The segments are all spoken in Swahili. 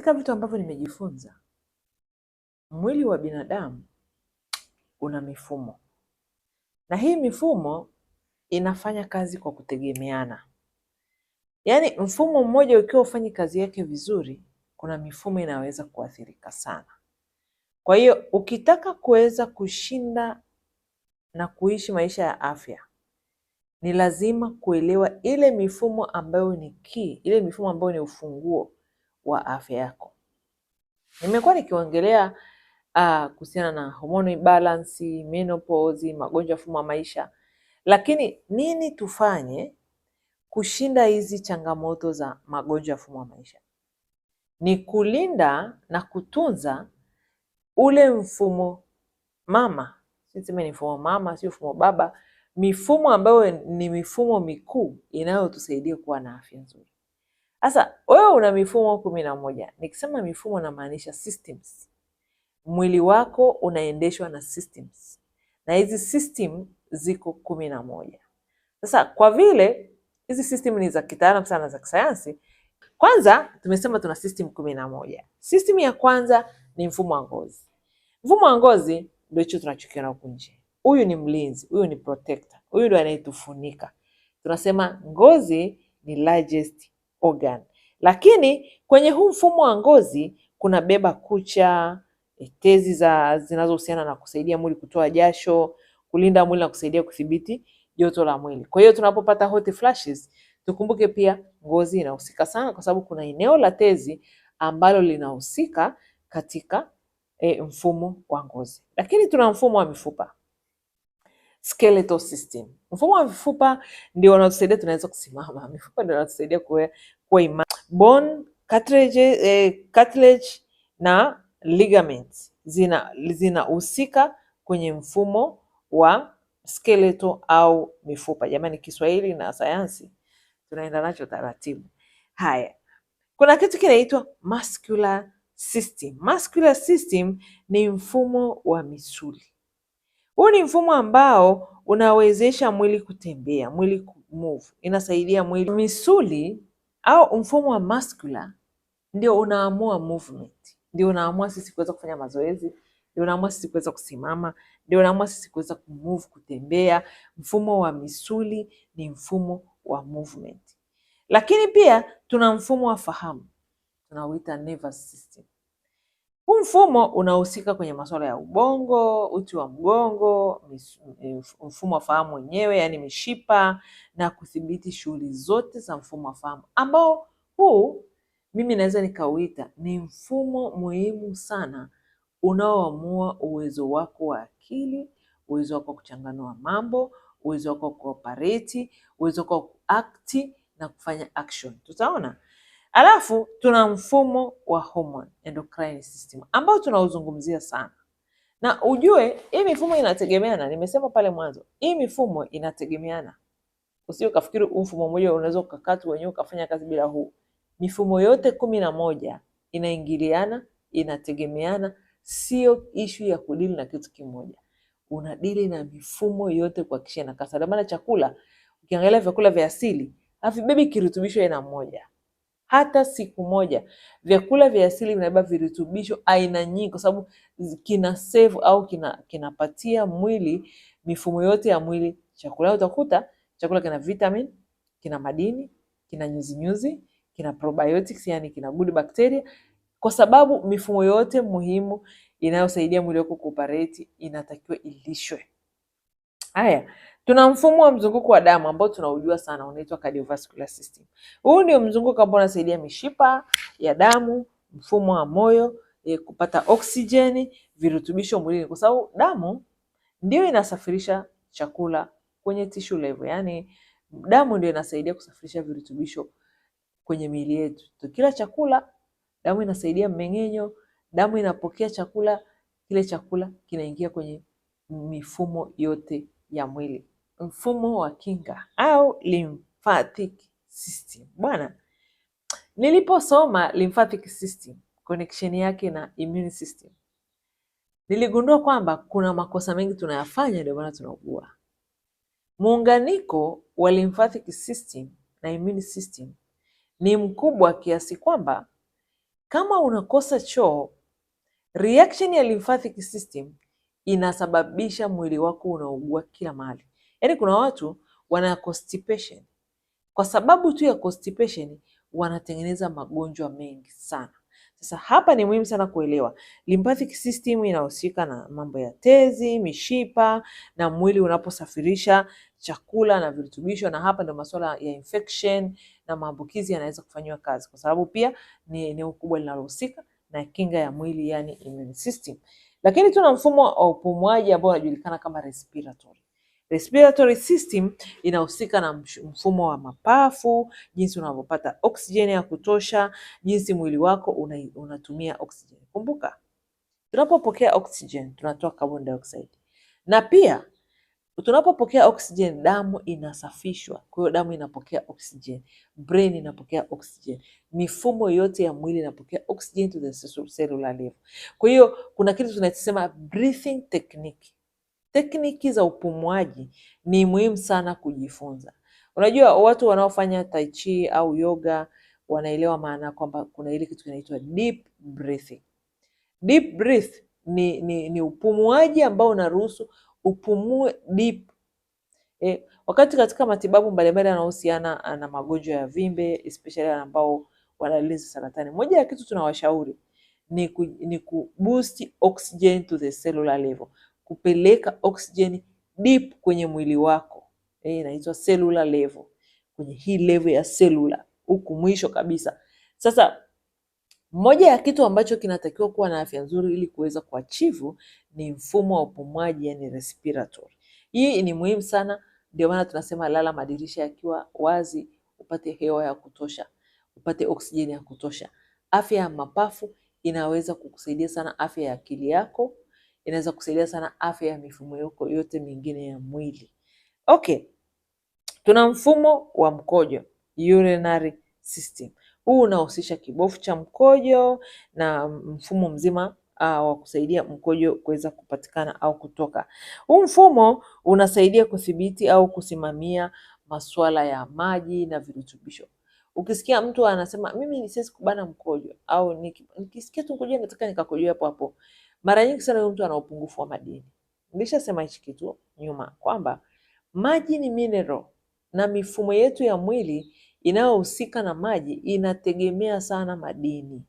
Katika vitu ambavyo nimejifunza, mwili wa binadamu una mifumo, na hii mifumo inafanya kazi kwa kutegemeana. Yaani mfumo mmoja ukiwa ufanyi kazi yake vizuri, kuna mifumo inaweza kuathirika sana. Kwa hiyo ukitaka kuweza kushinda na kuishi maisha ya afya, ni lazima kuelewa ile mifumo ambayo ni key, ile mifumo ambayo ni ufunguo wa afya yako. Nimekuwa nikiongelea kuhusiana na hormone imbalance, menopause, magonjwa ya mfumo wa maisha. Lakini nini tufanye kushinda hizi changamoto za magonjwa ya mfumo wa maisha? Ni kulinda na kutunza ule mfumo mama, siseme ni mfumo mama, sio mfumo baba, mifumo ambayo ni mifumo mikuu inayotusaidia kuwa na afya nzuri. Sasa wewe una mifumo 11. Nikisema mifumo namaanisha systems. Mwili wako unaendeshwa na systems, na hizi system ziko 11. Sasa kwa vile hizi system ni za kitaalamu sana, za kisayansi, kwanza tumesema tuna system 11. System ya kwanza ni mfumo wa ngozi. Mfumo wa ngozi ndio hicho tunachokiona huku nje. Huyu ni mlinzi, huyu ni protector, huyu ndio anayetufunika. Tunasema ngozi ni largest organ. Lakini kwenye huu mfumo wa ngozi kuna beba kucha, tezi zinazohusiana na kusaidia mwili kutoa jasho, kulinda mwili na kusaidia kudhibiti joto la mwili. Kwa hiyo tunapopata hot flashes, tukumbuke pia ngozi inahusika sana, kwa sababu kuna eneo la tezi ambalo linahusika katika mfumo wa ngozi. Lakini tuna mfumo wa mifupa, skeletal system. Mfumo wa mifupa ndio unatusaidia tunaweza kusimama. Mifupa ndio inatusaidia kuwa imara. Bone, cartilage na ligaments zinahusika kwenye mfumo wa skeletal au mifupa. Jamani, Kiswahili na sayansi tunaenda nacho taratibu. Haya, kuna kitu kinaitwa muscular system. Muscular system ni mfumo wa misuli. Huu ni mfumo ambao unawezesha mwili kutembea, mwili kumove, inasaidia mwili. Misuli au mfumo wa muscular ndio unaamua movement, ndio unaamua sisi kuweza kufanya mazoezi, ndio unaamua sisi kuweza kusimama, ndio unaamua sisi kuweza kumove, kutembea. Mfumo wa misuli ni mfumo wa movement. Lakini pia tuna mfumo wa fahamu, tunauita nervous system. Huu mfumo unahusika kwenye masuala ya ubongo, uti wa mgongo, mfumo wa fahamu wenyewe, yani mishipa, na kudhibiti shughuli zote za mfumo wa fahamu, ambao huu mimi naweza nikauita ni mfumo muhimu sana unaoamua uwezo wako wa akili, uwezo wako wa kuchanganua mambo, uwezo wako wa kuoperate, uwezo wako wa kuact na kufanya action. Tutaona. Alafu tuna mfumo wa hormone endocrine system ambao tunauzungumzia sana. Na ujue hii mifumo inategemeana, nimesema pale mwanzo, hii mifumo inategemeana. Usije ukafikiri mfumo mmoja unaweza ukakaa tu wenyewe ukafanya kazi bila huu. Mifumo yote 11 inaingiliana, inategemeana, sio ishu ya kudili na kitu kimoja. Unadili na mifumo yote kuhakikisha na kasa. Ndio maana chakula, ukiangalia vyakula vya asili, havibebi kirutubisho aina moja. Hata siku moja. Vyakula vya asili vinabeba virutubisho aina nyingi, kwa sababu kina save au kinapatia mwili, mifumo yote ya mwili chakula. Utakuta chakula kina vitamin, kina madini, kina nyuzi, kina probiotics, yani kina good bacteria, kwa sababu mifumo yote muhimu inayosaidia mwili wako kuoperate inatakiwa ilishwe. Haya, tuna mfumo wa mzunguko wa damu ambao tunaujua sana, unaitwa cardiovascular system. Huu ndio mzunguko ambao unasaidia mishipa ya damu, mfumo wa moyo kupata oksijeni, virutubisho mwilini, kwa sababu damu ndio inasafirisha chakula kwenye tissue level. Yani damu ndio inasaidia kusafirisha virutubisho kwenye miili yetu. Tukila chakula, damu inasaidia mmeng'enyo, damu inapokea chakula, kile chakula kinaingia kwenye mifumo yote ya mwili. Mfumo wa kinga au lymphatic system. Bwana, niliposoma lymphatic system, connection yake na immune system, niligundua kwamba kuna makosa mengi tunayafanya, ndio maana tunaugua. Muunganiko wa lymphatic system na immune system ni mkubwa kiasi kwamba Kama unakosa choo, reaction ya lymphatic system inasababisha mwili wako unaugua kila mahali. Yaani kuna watu wana constipation. Kwa sababu tu ya constipation wanatengeneza magonjwa mengi sana. Sasa hapa ni muhimu sana kuelewa lymphatic system inahusika na mambo ya tezi, mishipa na mwili unaposafirisha chakula na virutubisho, na hapa ndio masuala ya infection na maambukizi yanaweza kufanywa kazi, kwa sababu pia ni eneo kubwa linalohusika na kinga ya mwili, yani immune system. Lakini tuna mfumo wa upumuaji ambao unajulikana kama respiratory. Respiratory system inahusika na mfumo wa mapafu, jinsi unavyopata oksijeni ya kutosha, jinsi mwili wako unatumia oksijeni. Kumbuka, tunapopokea oksijeni tunatoa carbon dioxide, na pia tunapopokea oksijeni damu inasafishwa. Kwa hiyo damu inapokea oksijeni, brain inapokea oksijeni, mifumo yote ya mwili inapokea oksijeni to the cellular level. Kwa hiyo kuna kitu tunasema breathing technique. Tekniki za upumuaji ni muhimu sana kujifunza. Unajua watu wanaofanya tai chi au yoga wanaelewa maana kwamba kuna ile kitu kinaitwa deep breathing. Deep breath ni upumuaji ambao unaruhusu upumue deep. Wakati katika matibabu mbalimbali yanayohusiana na magonjwa ya vimbe, especially ambao wanalezi saratani, moja ya kitu tunawashauri ni kuboost oxygen to the cellular level, kupeleka oxygen deep kwenye mwili wako. Inaitwa cellular level, kwenye hii level ya cellular huku mwisho kabisa. Sasa moja ya kitu ambacho kinatakiwa kuwa na afya nzuri ili kuweza kuachieve ni mfumo wa upumuaji, yani respiratory. Hii ni muhimu sana, ndio maana tunasema lala madirisha yakiwa wazi, upate hewa ya kutosha, upate oksijeni ya kutosha. Afya ya mapafu inaweza kukusaidia sana afya ya akili yako, inaweza kusaidia sana afya ya mifumo yako yote mingine ya mwili. Okay, tuna mfumo wa mkojo, urinary system. Huu unahusisha kibofu cha mkojo na mfumo mzima wa kusaidia mkojo kuweza kupatikana au kutoka. Huu mfumo unasaidia kudhibiti au kusimamia masuala ya maji na virutubisho. Ukisikia mtu anasema mimi siwezi kubana mkojo, au nikisikia tu mkojo nataka nikakojoe hapo hapo, mara nyingi sana huyo mtu ana upungufu wa madini. Nilishasema hichi kitu nyuma kwamba maji ni mineral, na mifumo yetu ya mwili inayohusika na maji inategemea sana madini.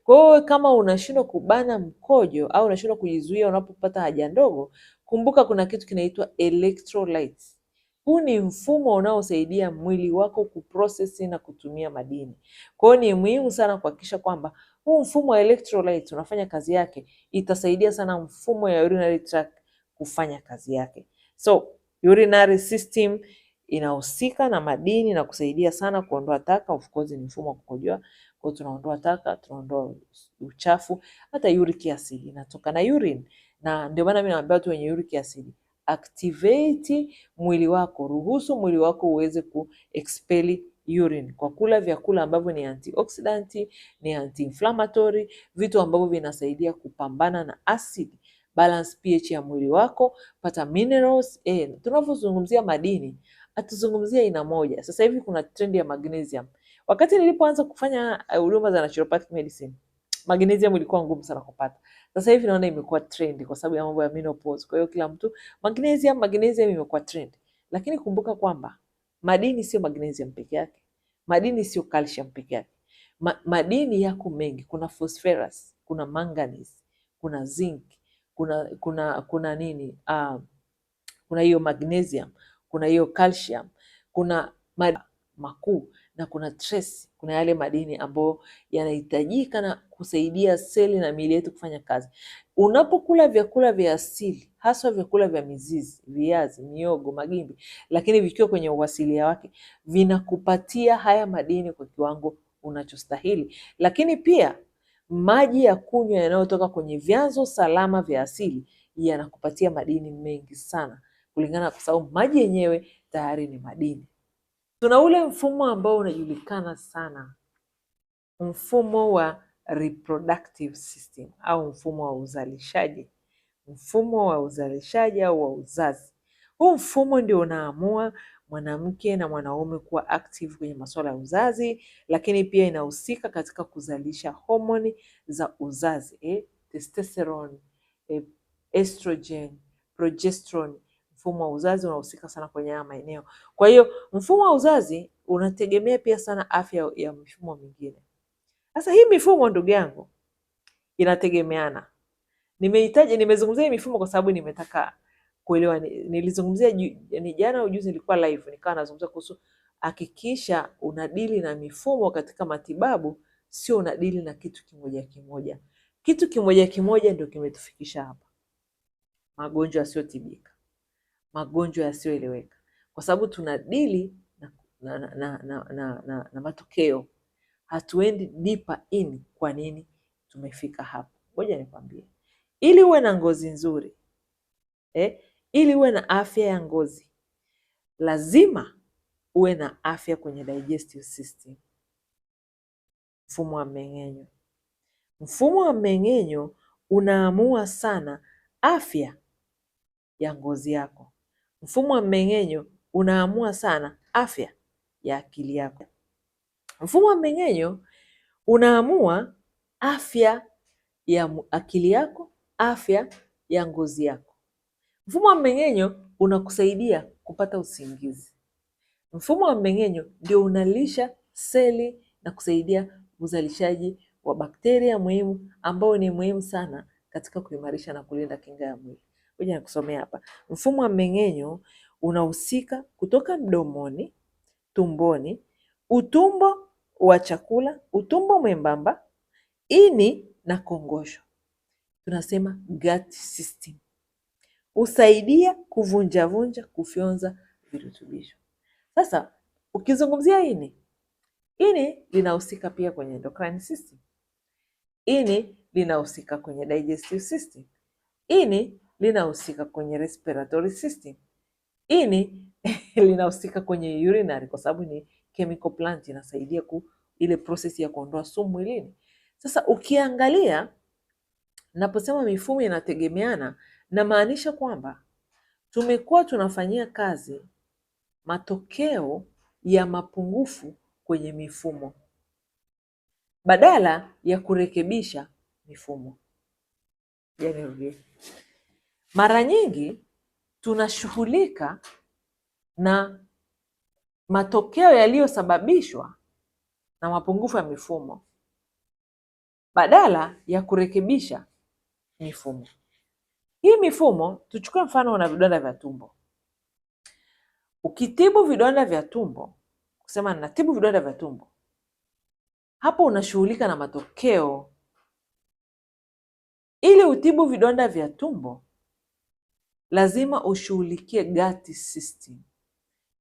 Kwa hiyo kama unashindwa kubana mkojo au unashindwa kujizuia unapopata haja ndogo, kumbuka kuna kitu kinaitwa electrolytes. Huu ni mfumo unaosaidia mwili wako kuprocess na kutumia madini. Kwa hiyo ni muhimu sana kuhakikisha kwamba huu mfumo wa electrolytes unafanya kazi yake, itasaidia sana mfumo ya urinary tract kufanya kazi yake. So urinary system inahusika na madini na kusaidia sana kuondoa taka. Of course ni mfumo wa kukojoa, kwa hiyo tunaondoa taka, tunaondoa uchafu, hata uric acid inatoka na urine. Na ndio maana mimi naambia watu wenye uric acid, activate mwili wako, ruhusu mwili wako uweze kuexpel urine kwa kula vyakula ambavyo ni antioxidant, ni anti-inflammatory, vitu ambavyo vinasaidia kupambana na acid. Balance pH ya mwili wako, pata minerals. Tunapozungumzia madini hatuzungumzia aina moja. Sasa hivi kuna trend ya magnesium. Wakati nilipoanza kufanya huduma za naturopathic medicine, magnesium ilikuwa ngumu sana kupata. Sasa hivi naona imekuwa trend kwa sababu ya mambo ya menopause. Kwa hiyo kila mtu magnesium imekuwa trend. Lakini kumbuka kwamba madini sio magnesium peke yake. Madini sio calcium peke yake. Madini yako mengi. Kuna phosphorus, kuna manganese, kuna zinc, kuna nini? Kuna hiyo magnesium, kuna hiyo calcium, kuna makuu na kuna trace, kuna yale madini ambayo yanahitajika na kusaidia seli na miili yetu kufanya kazi. Unapokula vyakula vya asili, hasa vyakula vya mizizi, viazi, miogo, magimbi, lakini vikiwa kwenye uasilia wake, vinakupatia haya madini kwa kiwango unachostahili. Lakini pia maji ya kunywa yanayotoka kwenye vyanzo salama vya asili yanakupatia madini mengi sana, kulingana, kwa sababu maji yenyewe tayari ni madini. Tuna ule mfumo ambao unajulikana sana, mfumo wa reproductive system au mfumo wa uzalishaji. Mfumo wa uzalishaji au wa uzazi. Huu mfumo ndio unaamua mwanamke na mwanaume kuwa active kwenye masuala ya uzazi, lakini pia inahusika katika kuzalisha homoni za uzazi, testosterone, estrogen, progesterone. Mfumo wa uzazi unahusika sana kwenye haya maeneo. Kwa hiyo mfumo wa uzazi unategemea pia sana afya ya mifumo mingine. Sasa hii mifumo, ndugu yangu, inategemeana. Nimezungumzia hii mifumo kwa sababu nimetaka kuelewa. Nilizungumzia ni jana au juzi, nilikuwa live nikawa nazungumzia kuhusu hakikisha unadili na mifumo katika matibabu, sio unadili na kitu kimoja kimoja. Kitu kimoja kimoja ndio kimetufikisha hapa, magonjwa yasiyotibika, magonjwa yasiyoeleweka, kwa sababu tunadili na matokeo, hatuendi deeper in. Kwa nini tumefika hapa? Ngoja nikwambie, ili uwe na ngozi nzuri, ili uwe na afya ya ngozi, lazima uwe na afya kwenye digestive system, mfumo wa mmeng'enyo. Mfumo wa mmeng'enyo unaamua sana afya ya ngozi yako. Mfumo wa mmeng'enyo unaamua sana afya ya akili yako. Mfumo wa mmeng'enyo unaamua afya ya akili yako, afya ya ngozi yako. Mfumo wa mmeng'enyo unakusaidia kupata usingizi. Mfumo wa mmeng'enyo ndio unalisha seli na kusaidia uzalishaji wa bakteria muhimu ambao ni muhimu sana katika kuimarisha na kulinda kinga ya mwili. Ngoja nikusomea hapa. Mfumo wa mmeng'enyo unahusika kutoka mdomoni, tumboni, utumbo wa chakula, utumbo mwembamba, ini na kongosho. Tunasema gut system. Husaidia kuvunjavunja, kufyonza virutubisho. Sasa ukizungumzia ini linahusika pia kwenye endocrine system. Ini linahusika kwenye digestive system. Ini linahusika kwenye respiratory system. Ini linahusika kwenye urinary, kwa sababu ni chemical plant, inasaidia ile process ya kuondoa sumu mwilini. Sasa ukiangalia, naposema mifumo inategemeana, na maanisha kwamba tumekuwa tunafanyia kazi matokeo ya mapungufu kwenye mifumo badala ya kurekebisha mifumo. Nirudie. Mara nyingi tunashughulika na matokeo yaliyosababishwa na mapungufu ya mifumo badala ya kurekebisha mifumo. Hii mifumo, tuchukue mfano una vidonda vya tumbo. Ukitibu vidonda vya tumbo, kusema ninatibu vidonda vya tumbo, hapo unashughulika na matokeo. Ili utibu vidonda vya tumbo, lazima ushughulikie gut system,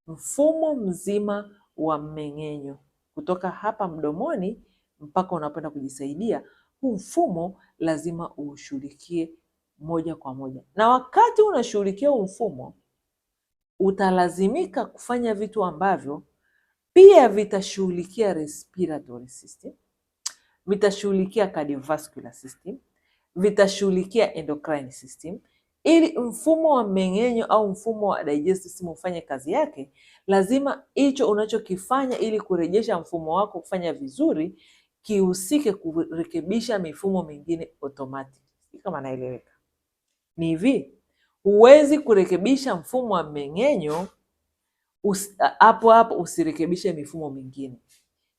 mfumo mzima wa mmeng'enyo, kutoka hapa mdomoni mpaka unapenda kujisaidia. Huu mfumo lazima ushughulikie moja kwa moja, na wakati unashughulikia huu mfumo, utalazimika kufanya vitu ambavyo pia vitashughulikia respiratory system, vitashughulikia cardiovascular system, vitashughulikia endocrine system. Ili mfumo wa mmeng'enyo au mfumo wa digestive system ufanye kazi yake, lazima hicho unachokifanya ili kurejesha mfumo wako kufanya vizuri kihusike kurekebisha mifumo mingine automatic. Kama naeleweka? Ni hivi, huwezi kurekebisha mfumo wa mmeng'enyo hapo hapo usirekebishe mifumo mingine.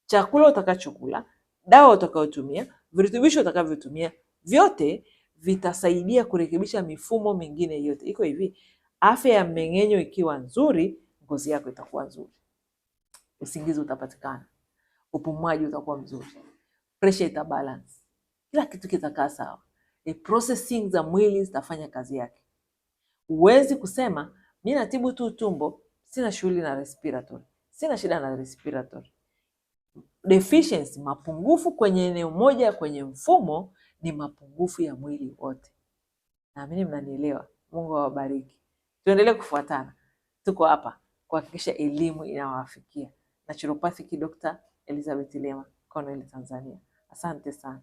Chakula utakachokula, dawa utakayotumia, virutubisho utakavyotumia, vyote vitasaidia kurekebisha mifumo mingine yote. Iko hivi, afya ya mmeng'enyo ikiwa nzuri, ngozi yako itakuwa nzuri, usingizi utapatikana, upumuaji utakuwa mzuri, pressure itabalance, kila kitu kitakaa sawa, processing za mwili zitafanya kazi yake. Huwezi kusema mimi natibu tu tumbo, sina shughuli na respiratory, sina shida na respiratory. Deficiency, mapungufu kwenye eneo moja kwenye mfumo, ni mapungufu ya mwili wote. Naamini mnanielewa. Mungu awabariki. Tuendelee kufuatana. Tuko hapa kuhakikisha elimu inawafikia. Naturopathic Dr. Elizabeth Lema, Cornwall, Tanzania. Asante sana.